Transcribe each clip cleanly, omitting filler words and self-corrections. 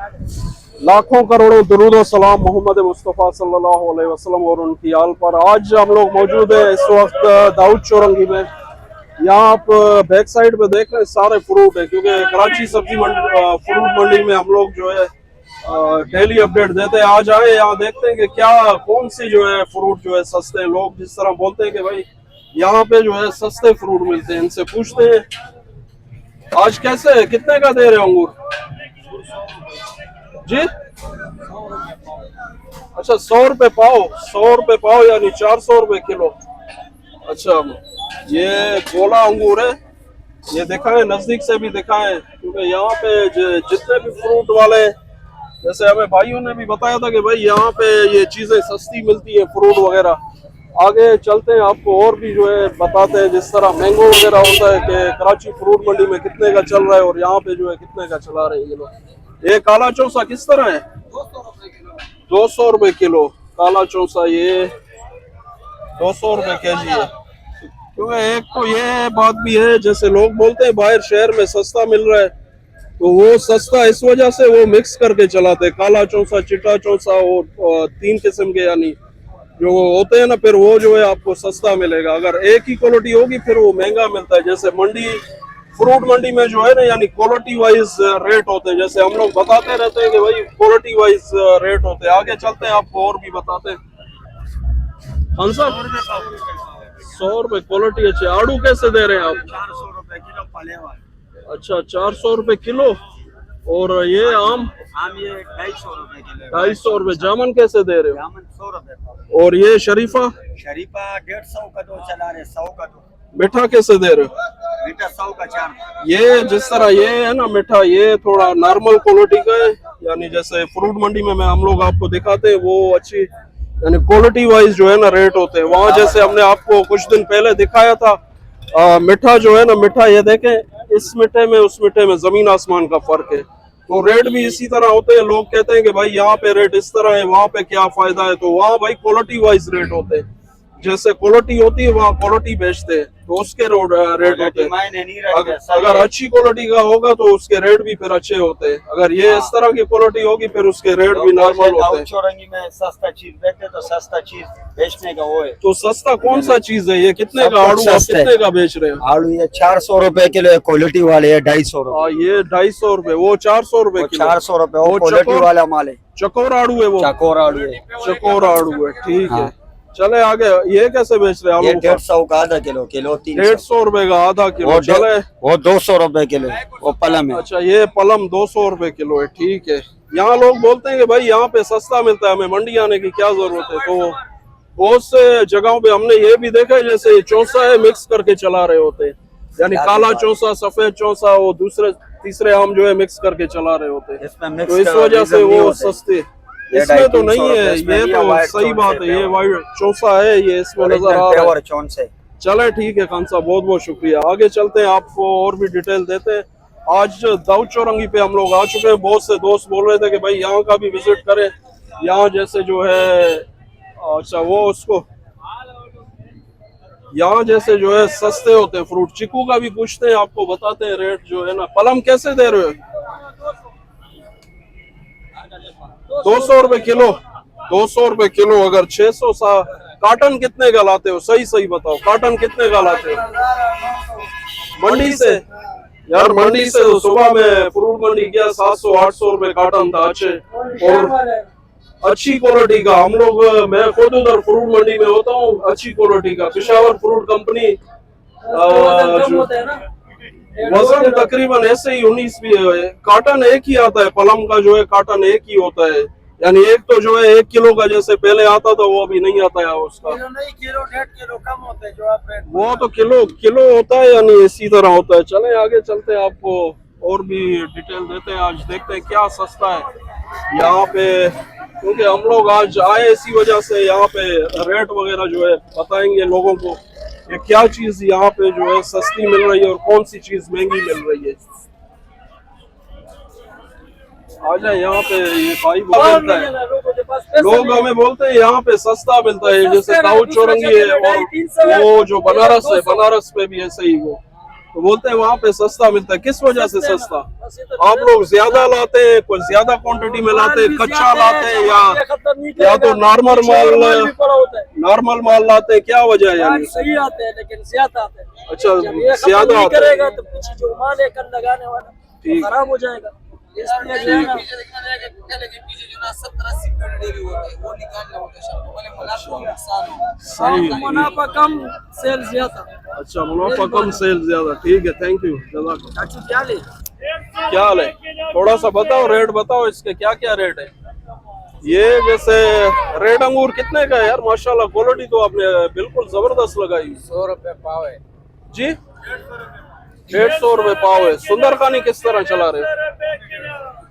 लाखों करोड़ों दुरूद और सलाम मोहम्मद मुस्तफ़ा सल्लल्लाहु अलैहि वसल्लम और उनकी आल पर। आज हम लोग मौजूद हैं इस वक्त दाऊद चौरंगी में। यहाँ आप बैक साइड पे देख रहे हैं सारे फ्रूट है, क्योंकि कराची सब्जी फ्रूट मंडी में हम लोग जो है डेली अपडेट देते हैं। आज आए यहाँ देखते हैं कि क्या कौन सी जो है फ्रूट जो है सस्ते हैं। लोग जिस तरह बोलते हैं कि भाई यहाँ पे जो है सस्ते फ्रूट मिलते हैं, इनसे पूछते हैं आज कैसे है, कितने का दे रहे हैं अंगूर जी? अच्छा 100 रुपए पाव, 100 रुपए पाव यानी 400 रुपए किलो। अच्छा ये गोला अंगूर है, ये दिखाएं नजदीक से भी दिखाएं, क्योंकि यहाँ पे जितने भी फ्रूट वाले, जैसे हमें भाइयों ने भी बताया था कि भाई यहाँ पे ये चीजें सस्ती मिलती है फ्रूट वगैरह। आगे चलते हैं आपको और भी जो है बताते हैं, जिस तरह मैंगो वगैरह होता है कि कराची फ्रूट मंडी में कितने का चल रहा है और यहाँ पे जो है कितने का चला रहे हैं ये लोग। ये काला चौसा किस तरह है? 200 रुपए किलो काला चौसा, ये 200 रुपए केजी है। क्योंकि एक तो ये बात भी है, जैसे लोग बोलते हैं बाहर शहर में सस्ता मिल रहा है, तो वो सस्ता इस वजह से वो मिक्स करके चलाते, काला चौसा, चिट्टा चौसा और 3 किस्म के यानी जो होते हैं ना, फिर वो जो है आपको सस्ता मिलेगा। अगर एक ही क्वालिटी होगी फिर वो महंगा मिलता है। जैसे मंडी फ्रूट मंडी में जो है ना, यानी क्वालिटी वाइज रेट होते हैं, जैसे हम लोग बताते रहते हैं कि भाई क्वालिटी वाइज रेट होते हैं। आगे चलते हैं आपको और भी बताते हैं। हाँ सर 100 रुपए क्वालिटी अच्छी। आड़ू कैसे दे रहे हैं आप? 400 रुपए किलो पले वाले। अच्छा 400 रुपए किलो। और ये आम ये 250 रुपए किलो। 250 रुपए। जामुन कैसे दे रहे हो? जामुन 100 रुपए। और ये शरीफा? शरीफा 150 का दो चला रहे, 100 का दो। मीठा कैसे दे रहे हो? मीठा 100 का 4। ये जिस तरह ये है ना मीठा, ये थोड़ा नॉर्मल क्वालिटी का है, यानी जैसे फ्रूट मंडी में हम लोग आपको दिखाते हैं वो अच्छी यानी क्वालिटी वाइज जो है ना रेट होते हैं। वहाँ जैसे हमने आपको कुछ दिन पहले दिखाया था मीठा जो है ना, मीठा ये देखें, इस मीठे में उस मीठे में जमीन आसमान का फर्क है। तो रेट भी इसी तरह होते हैं। लोग कहते हैं कि भाई यहाँ पे रेट इस तरह है, वहाँ पे क्या फायदा है, तो वहाँ भाई क्वालिटी वाइज रेट होते हैं। जैसे क्वालिटी होती है वहाँ क्वालिटी बेचते हैं, तो उसके रेट होते हैं। अगर अच्छी क्वालिटी का होगा तो उसके रेट भी फिर अच्छे होते हैं। अगर ये इस तरह की क्वालिटी होगी फिर उसके रेट भी नॉर्मल होते हैं। चौरंगी में सस्ता चीज बेचते तो सस्ता चीज बेचने का वो है। तो सस्ता कौन सा चीज है? ये कितने का आड़ू आप कितने का बेच रहे हो? आड़ू ये 400 रुपए किलो है, क्वालिटी वाले है 250 रुपए। ये 250 रुपए, वो 400 रुपए किलो। 400 रुपए वो क्वालिटी वाला माल है। चकोर आड़ू है वो? चकोर आड़ू है। चकोर आड़ू है, ठीक है। चले आगे, ये कैसे बेच रहे हैं? ये 150 का आधा किलो, किलो 150 रुपए का आधा किलो। चले वो 200 रुपए किलो, वो पलम है। अच्छा ये पलम 200 रुपए किलो है, ठीक है। यहाँ लोग बोलते हैं कि भाई यहाँ पे सस्ता मिलता है, हमें मंडी आने की क्या जरूरत है। तो बहुत से जगहों पे हमने ये भी देखा है, जैसे चौसा है मिक्स करके चला रहे होते हैं, यानी काला चौसा, सफेद चौसा, वो दूसरे तीसरे आम जो है मिक्स करके चला रहे होते हैं, तो इस वजह से वो सस्ते। इसमें तो नहीं है, ये तो सही बात है, ये वाइट चौसा है, ये इसमें नजर आ रहा है। चले ठीक है खान साहब, बहुत बहुत शुक्रिया। आगे चलते हैं, आपको और भी डिटेल देते हैं। आज दाऊद चौरंगी पे हम लोग आ चुके हैं। बहुत से दोस्त बोल रहे थे कि भाई यहाँ का भी विजिट करें, यहाँ जैसे जो है अच्छा वो उसको यहाँ जैसे जो है सस्ते होते हैं फ्रूट। चीकू का भी पूछते हैं, आपको बताते हैं रेट जो है ना। पलम कैसे दे रहे हो? 200 रुपए किलो। 200 रुपए किलो। अगर 600 सा काटन कितने का लाते हो? सही सही बताओ, काटन कितने का लाते हो मंडी से? यार मंडी से तो सुबह में फ्रूट मंडी गया 700-800 रुपए काटन था, अच्छे और अच्छी क्वालिटी का। हम लोग, मैं खुद उधर फ्रूट मंडी में होता हूँ, अच्छी क्वालिटी का पेशावर फ्रूट कंपनी। वजन तकरीबन ऐसे ही 19 भी है। काटन एक ही आता है, पलम का जो है काटन एक ही होता है, यानी एक तो जो है 1 किलो का जैसे पहले आता था वो अभी नहीं आता है उसका। किलो नहीं, किलो 1.5 किलो कम होता है जो आप वो तो किलो होता है, यानी इसी तरह होता है। चले आगे चलते हैं, आपको और भी डिटेल देते हैं। आज देखते हैं क्या सस्ता है यहाँ पे, क्योंकि हम लोग आज आए इसी वजह से। यहाँ पे रेट वगैरह जो है बताएंगे लोगों को, ये क्या चीज यहाँ पे जो है सस्ती मिल रही है और कौन सी चीज महंगी मिल रही है। आ जाए यहाँ पे, ये भाई बोलता है, लोग हमें बोलते हैं यहाँ पे सस्ता मिलता है, जैसे दाऊद चौरंगी है और वो जो बनारस है, बनारस पे भी ऐसे ही वो तो बोलते हैं वहाँ पे सस्ता मिलता है, किस वजह से सस्ता? बस ये तो आप लोग ज्यादा लाते हैं, कुछ ज्यादा क्वांटिटी में लाते हैं, कच्चा लाते हैं या तो नॉर्मल माल, भी पड़ा होता है। नॉर्मल माल लाते हैं, क्या वजह है माल यानी? सही आते हैं लेकिन ज्यादा आते हैं। अच्छा, जब ये खत्म ज्यादा नहीं आते हैं। करेगा तो पीछे जो माल है कल लगाने वाला ठीक। वो खराब हो जाएगा। इसलिए जो है ना सही है। मुनाफा कम सेल ज्यादा। अच्छा, मुनाफा कम सेल ज्यादा, ठीक है, थैंक यू, जज़ाकल्लाह। चाचू क्या ले? क्या हाल है? थोड़ा सा बताओ, रेट बताओ इसके, क्या क्या रेट है? ये जैसे रेड अंगूर कितने का है यार? माशाल्लाह क्वालिटी तो आपने बिल्कुल जबरदस्त लगाई। 100 रुपए पाव है जी, 150 रुपए पाव है। सुंदरखानी किस तरह चला रहे हो?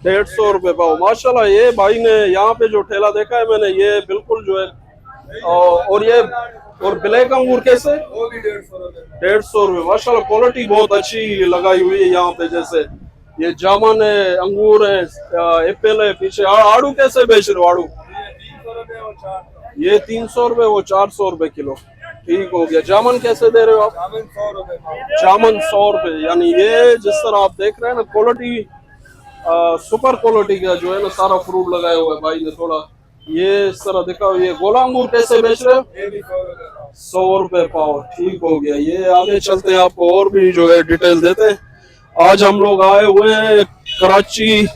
150 रुपए पाव, माशाल्लाह। ये भाई ने यहाँ पे जो ठेला देखा है मैंने, ये बिल्कुल जो है, और ये और ब्लैक अंगूर कैसे? 150 रुपए, माशाल्लाह क्वालिटी बहुत अच्छी लगाई हुई है यहाँ पे। जैसे ये जामुन है, अंगूर है, एप्पल है, पीछे आड़ू कैसे बेच रहे हो? आड़ू ये 300 रुपए, वो 400 रुपए किलो, ठीक हो गया। जामुन कैसे दे रहे हो आप? जामुन 100 रुपए, यानी ये जिस तरह आप देख रहे हैं ना, क्वालिटी सुपर क्वालिटी का जो है ना सारा फ्रूट लगाया हुआ है भाई ने। थोड़ा ये इस तरह दिखाओ। ये गोला अंगूर कैसे बेच रहे हो? 100 रुपए पाव, ठीक हो गया। ये आगे चलते हैं, आपको और भी जो है डिटेल देते हैं। आज हम लोग आए हुए हैं कराची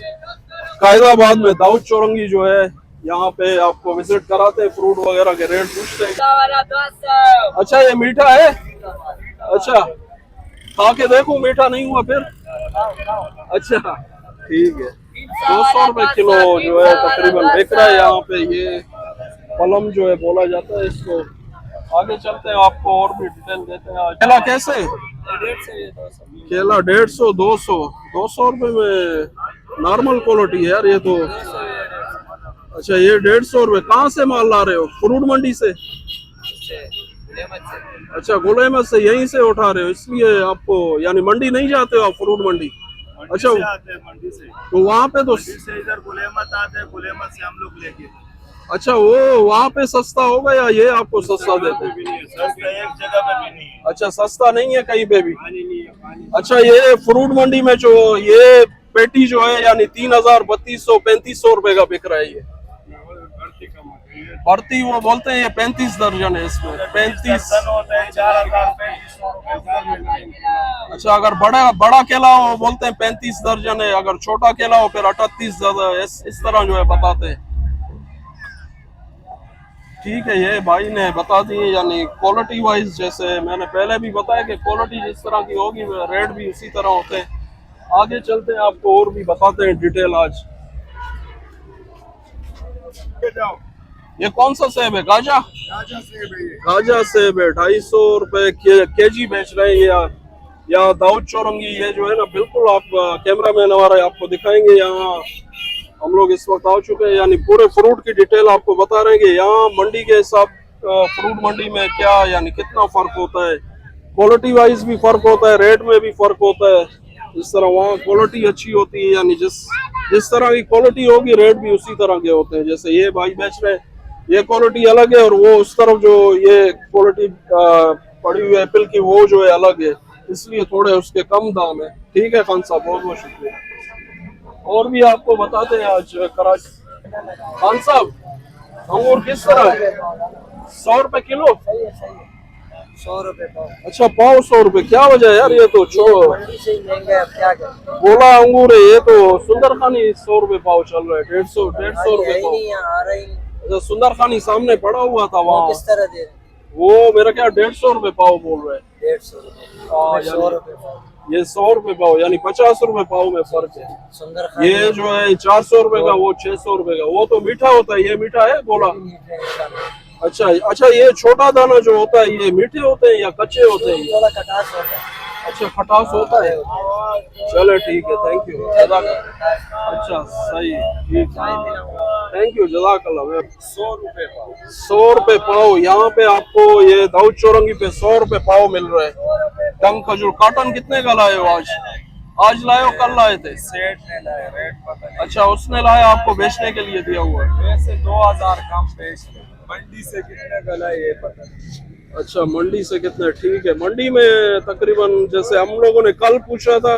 कायदाबाद में, दाऊद चौरंगी जो है, यहाँ पे आपको विजिट कराते हैं, फ्रूट वगैरह के रेट पूछते हैं। अच्छा, ये मीठा है? अच्छा, खा के देखो, मीठा नहीं हुआ फिर? अच्छा, ठीक है। 200 रुपए किलो जो है तकरीबन बिक रहा है यहाँ पे। ये पलम जो है बोला जाता है इसको। आगे चलते हैं, आपको और भी डिटेल देते हैं। केला कैसे? केला 150, 200 रुपए में नॉर्मल क्वालिटी है यार ये तो। अच्छा, ये 150 रुपए। कहाँ से माल ला रहे हो? फ्रूट मंडी से? अच्छा, गुलेमत से, यहीं से उठा रहे हो, इसलिए आपको, यानी मंडी नहीं जाते हो आप? फ्रूट मंडी? अच्छा, मंडी से तो वहाँ पे तो इधर गुलेमत आते हैं, गुलेमत से हम लोग लेके। अच्छा, वो वहाँ पे सस्ता होगा या ये आपको सस्ता देते हैं? सस्ता एक जगह पे भी नहीं है। अच्छा, सस्ता नहीं है कहीं पे भी? पानी नहीं है, पानी। अच्छा, ये फ्रूट मंडी में जो ये पेटी जो है, यानी 3000, 3200, 3500 रुपए का बिक रहा है ये भर्ती। वो बोलते हैं ये 35 दर्जन है इसमें, 35 होता है, 4000 3500। अच्छा, अगर बड़ा केला हो बोलते हैं 35 दर्जन है, अगर छोटा केला हो फिर 38 इस तरह जो है बताते हैं। ठीक है, ये भाई ने बता दी, यानी क्वालिटी वाइज, जैसे मैंने पहले भी बताया कि क्वालिटी जिस तरह की होगी रेट भी उसी तरह होते हैं। आगे चलते हैं, आपको और भी बताते हैं डिटेल आज। ये कौन सा सेब है? गाजा? गाजा सेब है, 250 रुपए केजी बेच रहे हैं। या दाऊद चौरंगी, ये जो है ना, बिल्कुल आप कैमरा मैन हमारा आपको दिखाएंगे। यहाँ हम लोग इस वक्त आ चुके हैं, यानी पूरे फ्रूट की डिटेल आपको बता रहे हैं कि यहाँ मंडी के हिसाब, फ्रूट मंडी में क्या यानी कितना फर्क होता है, क्वालिटी वाइज भी फर्क होता है, रेट में भी फर्क होता है। जिस तरह वहाँ क्वालिटी अच्छी होती है, यानी जिस तरह की क्वालिटी होगी रेट भी उसी तरह के होते हैं। जैसे ये भाई बेच रहे हैं, ये क्वालिटी अलग है, और वो उस तरफ जो ये क्वालिटी पड़ी हुई है एप्पल की, वो जो है अलग है, इसलिए थोड़े उसके कम दाम है। ठीक है खान साहब, बहुत बहुत शुक्रिया। और भी आपको बताते हैं आज कराची। खान साहब, अंगूर किस तरह है? 100 रुपए किलो? 100 रुपए पाव। अच्छा, पाव 100 रुपए, क्या वजह है यार? ये तो मंडी से ही महंगा है, अब क्या करें? गोला अंगूर है ये तो। सुंदरखानी 100 रुपए पाव चल रहा है, 150 रुपए पाव। आ रही अच्छा, सुंदरखानी सामने पड़ा हुआ था वहाँ, किस तरह दे रहे? वो मेरा क्या 150 रुपए पाव बोल रहे हैं। 150 रुपए, 100 रुपए पाव। ये 100 रुपए पाव, यानी 50 रुपए पाव में फर्क है। सुंदर ये जो है 400 रुपए का, वो 600 रुपए का। वो तो मीठा होता है, ये मीठा है गोला? अच्छा अच्छा, ये छोटा दाना जो होता है ये मीठे होते हैं या कच्चे होते हैं? थोड़ा खटास होता है। अच्छा, खटास होता है। चलो ठीक है, थैंक यू। अच्छा, सही, ठीक है, थैंक यू, जज़ाकल्लाह। 100 रुपए पाव। 100 रुपए पाव यहाँ पे आपको ये दाऊद चौरंगी पे 100 रुपए पाव मिल रहा है। टंग खजूर काटन कितने का लाए हो आज? आज लाए हो, कल लाए थे? सेठ ने लाया, रेट पता नहीं। अच्छा, उसने लाया, आपको बेचने के लिए दिया हुआ है। वैसे 2000 कम बेच, मंडी से कितने का लाए ये पता नहीं। अच्छा, मंडी से कितने, ठीक है। मंडी में तकरीबन जैसे हम लोगों ने कल पूछा था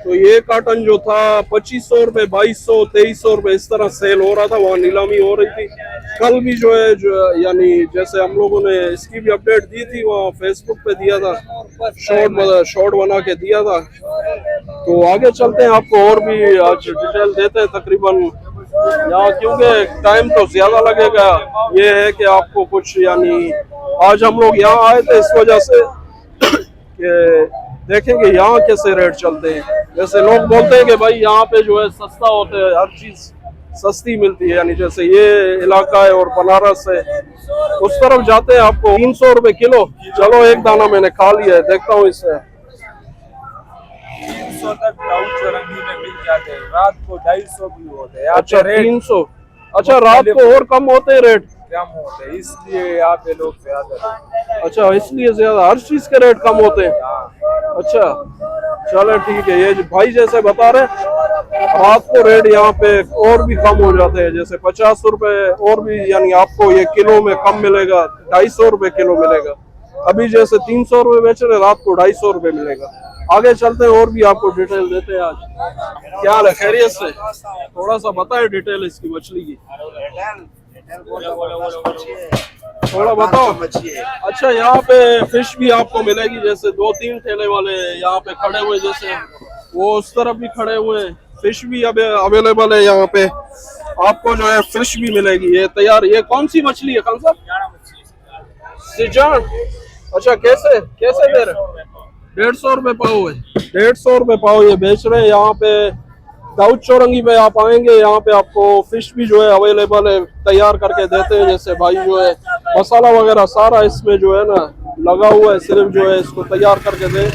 तो ये कार्टन जो था 2500 रुपये, 2200, 2300 रुपये इस तरह सेल हो रहा था, वहाँ नीलामी हो रही थी। कल भी जो है जो यानी जैसे हम लोगों ने इसकी भी अपडेट दी थी, वहाँ फेसबुक पे दिया था, शॉर्ट बना के दिया था। तो आगे चलते हैं, आपको और भी आज डिटेल देते हैं तकरीबन यहाँ, क्योंकि टाइम तो ज्यादा लगेगा। ये है कि आपको कुछ यानी आज हम लोग यहाँ आए थे इस वजह से कि देखेंगे यहाँ कैसे रेट चलते हैं। जैसे लोग बोलते हैं कि भाई यहाँ पे जो है सस्ता होता है, हर चीज सस्ती मिलती है, यानी जैसे ये इलाका है और बनारस है, उस तरफ जाते हैं आपको 300 रुपये किलो। चलो एक दाना मैंने खा लिया है, देखता हूँ इससे। 300 तक दाऊद चौरंगी में मिल जाते हैं, रात को 250 भी होते हैं। अच्छा 300, अच्छा रात को और कम होते हैं रेट, कम होते हैं, इसलिए यहाँ पे लोग ज्यादा। अच्छा इसलिए ज्यादा, हर चीज के रेट कम होते हैं। अच्छा चलो ठीक है, ये भाई जैसे बता रहे रात को रेट यहाँ पे और भी कम हो जाते हैं, जैसे 50 रुपए और भी, यानी आपको ये किलो में कम मिलेगा, 250 रुपए किलो मिलेगा। अभी जैसे 300 रुपए बेच रहे, रात को 250 रुपए मिलेगा। आगे चलते हैं और भी आपको डिटेल देते हैं आज। क्या हाल है, खैरियत से? थोड़ा सा बताए डिटेल इसकी मछली की, थोड़ा बताओ। अच्छा यहाँ पे फिश भी आपको मिलेगी, जैसे 2-3 ठेले वाले यहाँ पे खड़े हुए, जैसे वो उस तरफ भी खड़े हुए हैं, फिश भी अवेलेबल है यहाँ पे। आपको जो है फिश भी मिलेगी, ये तैयार। ये कौन सी मछली है खान साहब? सिजान। अच्छा कैसे कैसे दे रहे? 150 रुपए पाव है, 150 रुपए पाव ये बेच रहे हैं यहाँ पे। दाऊद चौरंगी पे आप आएंगे, यहाँ पे आपको फिश भी जो है अवेलेबल है, तैयार करके देते हैं। जैसे भाई जो है मसाला वगैरह सारा इसमें जो है ना लगा हुआ है, सिर्फ जो है इसको तैयार करके दे।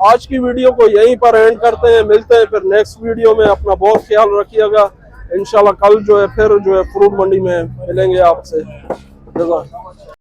आज की वीडियो को यहीं पर एंड करते हैं, मिलते हैं फिर नेक्स्ट वीडियो में। अपना बहुत ख्याल रखिएगा, इंशाल्लाह कल जो है फिर जो है फ्रूट मंडी में मिलेंगे आपसे।